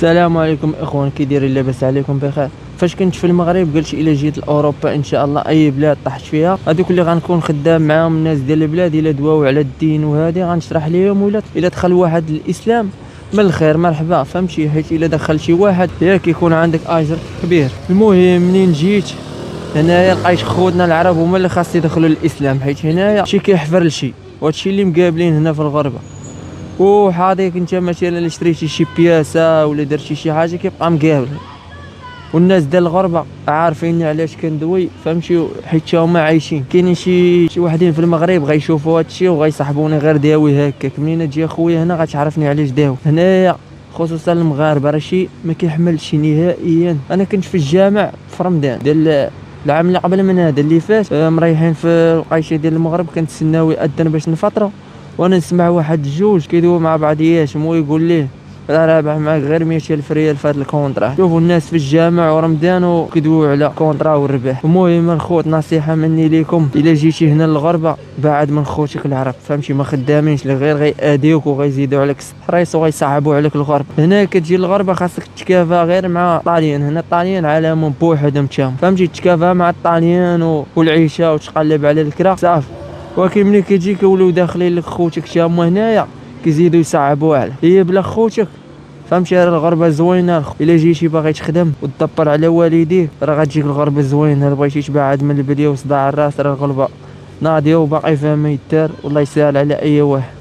السلام عليكم اخوان، كي دايرين؟ لاباس عليكم بخير؟ فاش كنت في المغرب قلت الا جيت لاوروبا ان شاء الله اي بلاد طحت فيها هذوك اللي غنكون خدام معاهم الناس ديال البلاد الا دواو على الدين وهذه غنشرح ليهم، ولا الا دخل واحد الاسلام من الخير مرحبا، فهمتي؟ حيت الا دخل شي واحد ياك يكون عندك اجر كبير. المهم منين جيت هنايا لقيت خوتنا العرب هما اللي خاص يدخلوا الاسلام، حيت هنايا شي كيحفر لشي، وهادشي اللي مقابلين هنا في الغربه. وحاضيك انت مثلا اللي شريتي شي بياسه ولا درتي شي حاجه كيبقى مقابل. والناس ديال الغربه عارفين علاش كندوي، فهمتي؟ حيت هما عايشين. كاينين شي وحدين في المغرب غيشوفوا هادشي وغيصاحبوني غير داوي هكاك. منين تجي اخويا هنا غتعرفني علاش داوي هنايا، خصوصا المغاربه راه شي ما كيحملش نهائيا. انا كنت في الجامع في رمضان ديال العام اللي قبل من هذا اللي فات، مريحين في القايشه ديال المغرب، كنتسناو يأذن باش نفطروا، وانا نسمع واحد جوج كيدويو مع بعضياتهم ويقول ليه راه رابح معاك غير 100,000 ريال في هذا الكونطرا. شوفوا الناس في الجامع ورمضان وكيدويو على كونطرا والربح. المهم الخوت نصيحه مني ليكم، الا جيتي هنا للغربه بعد من خوتك العرب، فهمتي؟ ما خدامينش اللي غير غيأذيوك وغيزيدوا عليك الستريس وغيصعبوا عليك الغربه. هنا كتجي للغربه خاصك تكافى غير مع الطاليان. هنا الطاليان عالم بوحدهم تشام، فهمتي؟ تكافى مع الطاليان والعيشه وتقلب على الكرا صافي. ولكن ملي كيجي كيوليو داخلين لك خوتك تاهما هنايا كيزيدوا يصعبوا عليك. هي بلا خوتك، فهمتي؟ راه الغربه زوينه. الا جيتي باغي تخدم وتدبر على والديك راه غتجيك الغربه زوينه. الا بغيتي تبعد من البليه وصداع الراس راه الغربه ناضيه وباقي فيها ما يدار، والله يسهل على اي واحد.